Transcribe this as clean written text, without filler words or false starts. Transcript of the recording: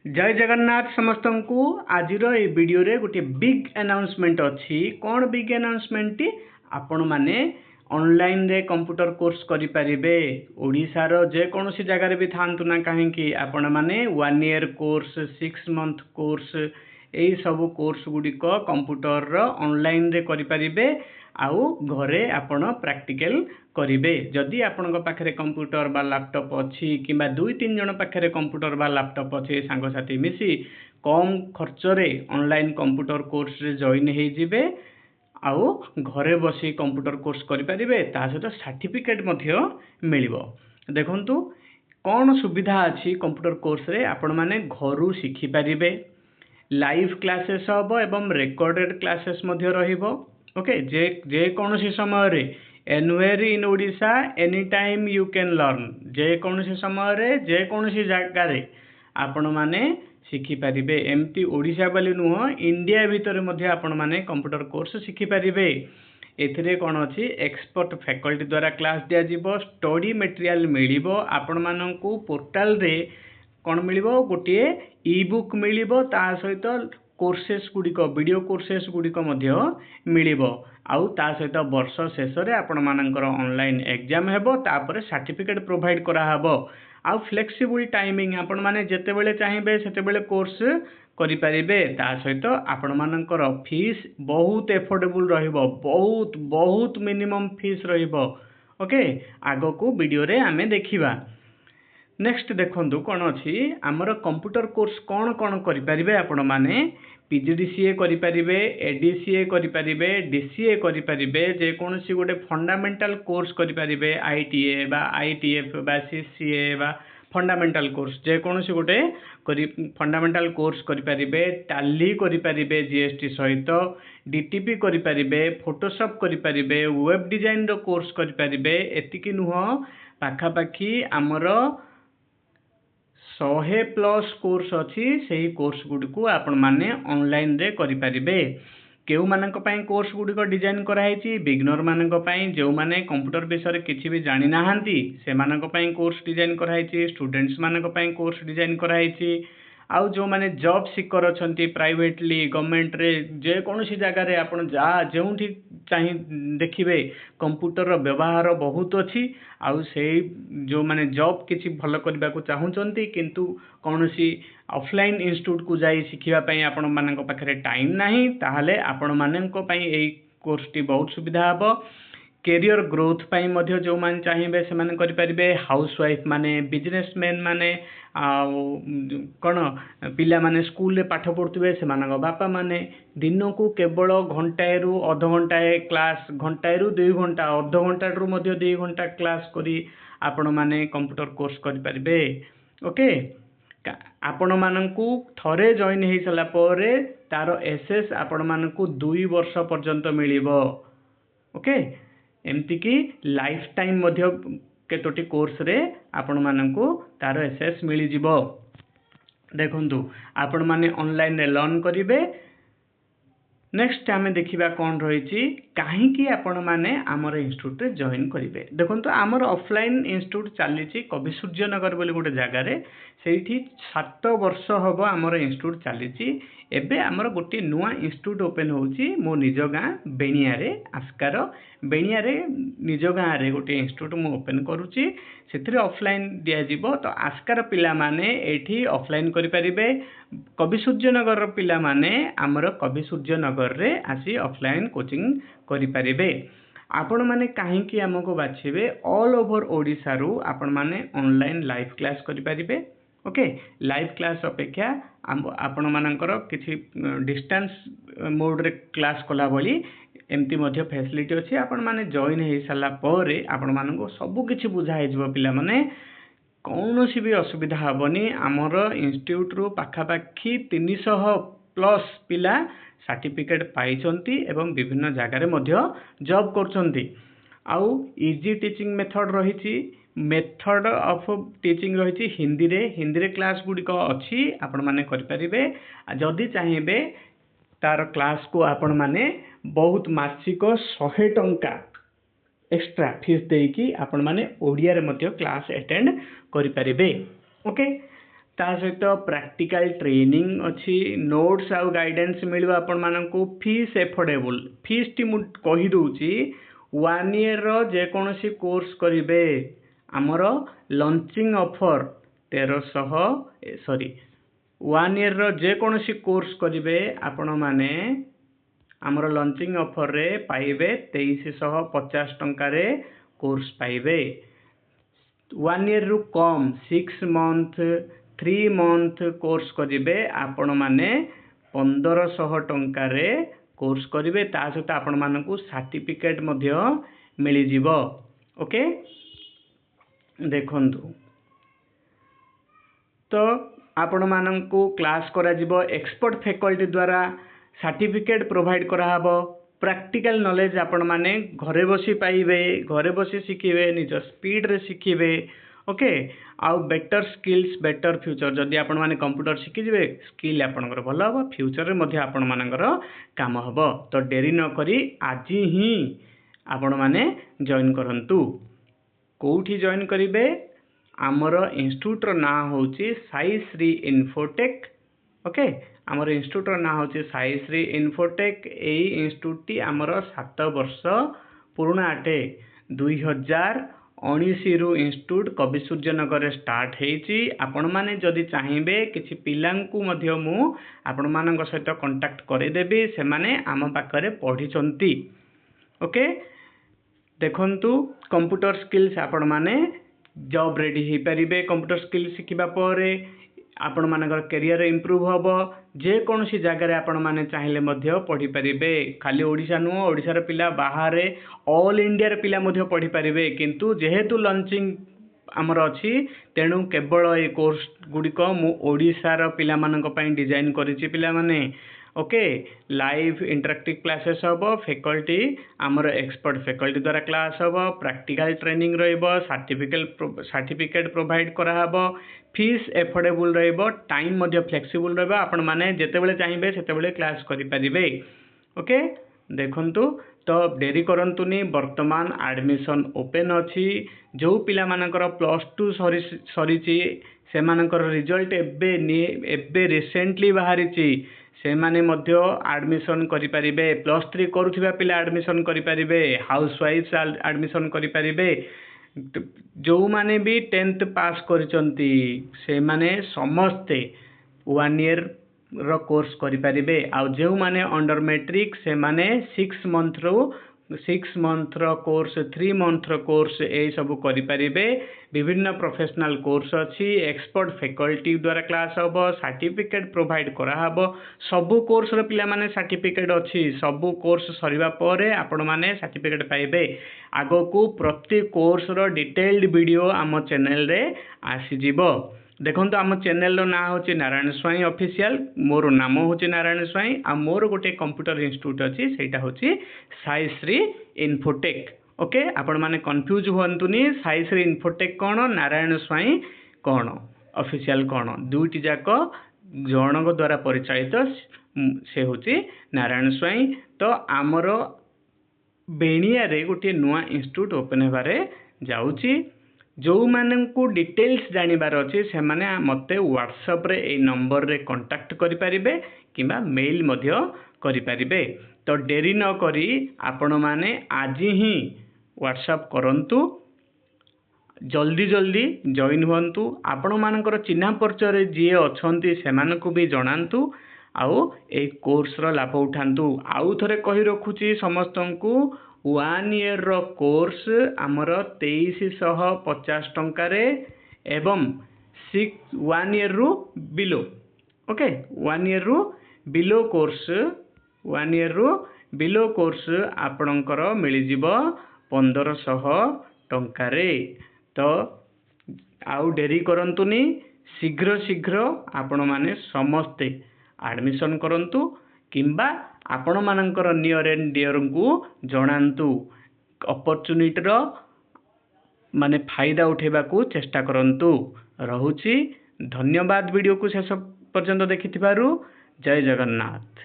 जय जगन्नाथ समस्त को आज वीडियो रे गोटे बिग अनाउंसमेंट अच्छी कौन बिग अनाउंसमेंट टी आपण माने ऑनलाइन रे कंप्यूटर कोर्स करि परिबे ओडिसा रो जे कोनोसी जगह रे भी थांतु ना काहेकि आपण माने 1 ईयर कोर्स 6 मंथ कोर्स एई सब कोर्स गुडी को कंप्यूटर रो ऑनलाइन रे करि परिबे आउ घरे आपण प्रैक्टिकल करिवे जदि आपण पाखरे कंप्यूटर बा लैपटॉप अच्छी किंबा 2-3 जन पाखरे कंप्यूटर बा लैपटॉप अच्छी सांग साथी मिसी कम खर्च रे ऑनलाइन कंप्यूटर कोर्स रे जॉइन हे जिवे आउ घरे बसी कंप्यूटर कोर्स करि परिबे ता सहित सर्टिफिकेट मध्य मिलिबो। देखंतु कौन सुविधा अच्छी कंप्यूटर कोर्स रे आपण माने घरु शिखि परिबे लाइव क्लासेस हबो एवं रिकॉर्डेड क्लासेस मध्य रहिबो। ओके जे कौन सी समय रे anywhere in Odisha any time you can learn जे कौन सी समय रे जे कौन सी जगह रे आपण माने शिखि परिबे एमती ओडिशा वाली नुह इंडिया भीतर मध्य आपण माने कंप्यूटर कोर्स शिखि परिबे। एथिरे कोन अछि एक्सपर्ट फैकल्टी द्वारा क्लास दिया जिवो स्टडी मटेरियल मिलिबो आपण माननकु पोर्टल रे कोन मिलिबो गोटे ई बुक मिलिबो ता सहित कोर्सेस गुड़िक वीडियो कोर्सेस गुड़िक मिलिबो आउ ता सहित वर्ष शेष रे आपण मानकर ऑनलाइन एग्जाम हेबो तापर सर्टिफिकेट प्रोवाइड करा हबो आउ फ्लेक्सिबल टाइमिंग आपण माने जेते बेले चाहिबे सेते बेले कोर्स करि परिबे ता सहित आपण मानकर फीस बहुत एफोर्डेबल रहिबो बहुत बहुत मिनिमम फीस रहिबो। ओके आगो को वीडियो रे आमे देखिबा। नेक्स्ट देखंतु कौन अच्छी आमर कंप्यूटर कोर्स कौन कौन करें आपण माने पीजीडीसीए करें एडीसीए करें डीसीए करें जेकोसी गोटे फंडामेंटल कोर्स करें आईटीए बा आईटीएफ बा सीसीए बा फंडामेंटल कोर्स जेकोसी गोटे फंडामेंटल कोर्स करें टैली करें जीएसटी सहित डीटीपी करें फोटोशॉप करें वेब डिजाइन रो कोर्स करें एतिकी नुह पाखापाखि आमर 100+ कोर्स अच्छी से कोर्स गुड़िक आपण माने ऑनलाइन रे करि परिबे। केउ मानक पई कोर्स गुड़िक डिजाइन कराई बिगनर मानक पई जो माने कंप्यूटर विषय किछि भी जानि नाहंती से मानक पई कोर्स डिजाइन कराई स्टूडेंट्स मानक पई कोर्स डिजाइन कराई आउ जो माने जॉब सिकर अछंती प्राइवेटली गवर्नमेंट रे जे कोनोसी जगह रे आपण जा जेउठी चाहि देखिबे कंप्यूटर रो व्यवहार बहुत अछि आउ से जो माने जॉब किछि भलो करबा को चाहुचंती किंतु कोनोसी ऑफलाइन इंस्टीट्यूट को जाई सिखिबा पई आपण मानक पाखरे टाइम नाही ताहाले आपण मानक पई एई कोर्स टी बहुत सुविधा हबो। कैरियर ग्रोथ पाई मध्य जो मान चाहिए से माने करि परिबे हाउस वाइफ माने बिजनेसमैन माने कौन पिला माने स्कूल रे पाठ पढ़ुवे से मानक बापा माने दिन को केवल घंटाए रु अध घंटाए क्लास घंटाए रु 2 घंटा अध घंटा रु मध्य 2 घंटा क्लास करी आपण माने कंप्यूटर कोर्स करि परिबे। ओके आपण मानकू थरे जॉइन हे सला परे तार एसएस आपण मानकू 2 वर्ष पर्यंत मिलिबो। ओके एमती की लाइफ टाइम मध्य केतोटी कोर्स रे आपण मानकू तार एसएस मिली जिवो। देखंतु आपण माने ऑनलाइन रे लर्न करिवे। नेक्स्ट आमे देखिबा कोन रहिछि काहेकि आपण माने हमर इंस्टीट्यूट रे जॉइन करिवे। देखंतु हमर ऑफलाइन इंस्टीट्यूट चलीछि कवि सूर्यनगर बोली गोटे जगह रे सेठी 7 वर्ष हबो हमर इंस्टीट्यूट चलीछि। एबे हमर गोटे नुआ इंस्टीट्यूट ओपन होउछि मो निज गां बेनिया रे आस्कार बेनिया रे निज गां रे गोटे इंस्टीट्यूट मो ओपन करूछि सेथिरे ऑफलाइन दिया जिवो तो आस्कार पिला माने एठी ऑफलाइन करि परिबे कवि सूर्यनगर पिला माने हमर कवि सूर्यनगर रे आसी ऑफलाइन कोचिंग करि परिबे। आपण माने काहेकि हमको बाछिबे ऑल ओवर ओडिसा रु आपण माने ऑनलाइन लाइव क्लास करि परिबे। ओके लाइव क्लास अपेक्षा आपण मानकर किछि डिस्टेंस मोड रे क्लास कला बोली एमती मध्य फैसिलिटी अछि आपण माने जॉइन हे सला परे आपण मानको सब किछि बुझा हे जबो पिला माने कौनसी भी असुविधा हेबनी आमर इंस्टीट्यूट रु पाखापाखि 300+ पिला सर्टिफिकेट पाइछंती एवं विभिन्न जगह मध्य जॉब करछंती आउ इजी टीचिंग मेथड रहिछि मेथड ऑफ टीचिंग रहिछि हिंदी रे क्लास गुडी को अछि आपण माने करि परिबे जदि चाहिबे तार क्लास को आपण माने बहुत मासिक 100 टंका एक्स्ट्रा फीस देकी आपण माने ओडिया रे मध्य क्लास अटेंड करि परिबे। ओके ता सहित प्रैक्टिकल ट्रेनिंग अच्छी नोट्स आउ गाइडेंस मिल आपण मानक फीस एफोर्डेबल फीस टी मु कही दूची 1 ईयर रो जे कोनोसी कोर्स करिवे आमर लॉन्चिंग ऑफर 1300 सॉरी 1 ईयर रो जे कोनोसी कोर्स करिवे आपण माने आमर लॉन्चिंग ऑफर रे पाइबे 2350 टंका रे कोर्स पाइबे 1 ईयर रु कम 6 मंथ 3 मंथ कोर्स करिवे आपण माने 1500 टंका रे कोर्स करिवे ता सहित आपण मानकू सर्टिफिकेट मध्य मिली जिवो ओके देखंतु तो आपण मानकू क्लास करा जिवो एक्सपर्ट फैकल्टी द्वारा सर्टिफिकेट प्रोवाइड करा हबो प्रैक्टिकल नॉलेज आपण माने घरे बसी पाइबे घरे बसी शिखिबे निज स्पीड रे शिखिबे ओके आउ बेटर स्किल्स बेटर फ्यूचर जदि आपण माने कंप्यूटर शिखि जिवे स्किल आपनकर भलो हबो फ्यूचर रे मध्ये आपण मानकर काम हबो तो डेरी न करी आज ही आपण माने जॉइन करंतु कोठी जॉइन करिवे आमर इंस्टीट्यूट रो ना होची साई श्री इन्फोटेक ओके आमर इंस्टीट्यूट रो ना होची साई श्री इन्फोटेक एई इंस्टीट्यूट टी आमर 7 वर्ष पुराना अटे 2019 रु इंस्टीट्यूट कवि सूर्यनगर स्टार्ट हेची आपण माने जदि चाहिबे किछि पिलांकु मध्य मु आपण मानक सहित कांटेक्ट करे देबी से माने आम पाखरे पढी चंती ओके देखंतु कंप्यूटर स्किल्स आपण माने जॉब रेडी हे परिबे कंप्यूटर स्किल्स शिखिबा परे आपण मानकर करियर इंप्रूव हबो जे कोनोसी जगह रे आपण माने चाहिले मध्य पढी परिबे खाली ओडिसा नु ओडिसा रे पिला बाहर रे ऑल इंडिया रे पिला मध्य पढी परिबे किंतु जेहेतु लॉन्चिंग आमर अछि तेनु केवल ए कोर्स गुडी को मु ओडिसा रो पिला मानक पई डिजाइन करिछि पिला माने ओके लाइव इंटरेक्टिव क्लासेस हबो फैकल्टी आमर एक्सपर्ट फैकल्टी द्वारा क्लास हबो प्रैक्टिकल ट्रेनिंग रहइबो सर्टिफिकेट प्रोवाइड करा हबो फीस एफोर्डेबल रहइबो टाइम मध्ये फ्लेक्सिबल रहइबो आपण माने जेते बेले चाहिबे सेते बेले क्लास करि परिबे ओके देखंतु तो डेरी करंतुनी वर्तमान एडमिशन ओपन अछि जो पिला मानकर +2 सरीची से मानकर रिजल्ट एबे रिसेंटली बाहरिची से माने मध्य एडमिशन करि परिबे +3 करूथिबा पिला एडमिशन करि परिबे हाउस वाइफ एडमिशन करि परिबे जो माने भी 10th पास करिसंती से माने समस्ते 1 ईयर रो कोर्स करि परिबे आ जो माने अंडर मैट्रिक से माने 6 मंथ रो कोर्स 3 मंथ रो कोर्स ए सब करि परिबे विभिन्न प्रोफेशनल कोर्स अछि एक्सपर्ट फैकल्टी द्वारा क्लास हबो सर्टिफिकेट प्रोवाइड करा हबो सब कोर्स रो पिला माने सर्टिफिकेट अछि सब कोर्स सरिबा परे आपण माने सर्टिफिकेट पाइबे आगो को प्रति कोर्स रो डिटेल्ड वीडियो आम चैनल रे आसी जिवो देखंतु आम चैनल रो ना होची नारायण स्वाई ऑफिशियल मोर नाम होची नारायण स्वाई आ मोर गोटे कंप्यूटर इंस्टीट्यूट अछि सेटा होची साई श्री इन्फोटेक ओके आपण माने कंफ्यूज होंतुनी साई श्री इन्फोटेक कोन नारायण स्वाई कोन ऑफिशियल कोन दुईटी जाको जनक द्वारा परिचालित से होची नारायण स्वाई तो आमर बेणिया रे गोटे नुआ इंस्टीट्यूट ओपन हेबारे जाउची जो माननकु डिटेल्स जानिबार अछि से माने मते व्हाट्सएप रे ए नंबर रे कांटेक्ट करि परिबे किबा मेल मध्य करि परिबे तो डेरी न करी आपण माने आज ही व्हाट्सएप करंतु जल्दी जल्दी जॉइन हुंतु आपण मानकर चिन्हा परिचय जे अछंती सेमानकु भी जणांतु आउ ए कोर्स रो लाभ उठांतु आउ थरे कहि रखुची समस्तंकु 1 ईयर रो कोर्स आमर 2350 टंका रे एवं 1 ईयर रु बिलो ओके 1 ईयर रु बिलो कोर्स 1 ईयर रु बिलो कोर्स आपणकर मिली जिवो 1500 टंका रे तो आउ डेरी करंतुनी शीघ्र आपण माने समस्ते एडमिशन करंतु किंबा आपण मानकर नियर एंड डियर को जणांतु अपॉर्चुनिटी रो माने फायदा उठेबा को चेष्टा करंतु रहुची धन्यवाद वीडियो को शेष पर्यंत देखिथिबारु जय जगन्नाथ।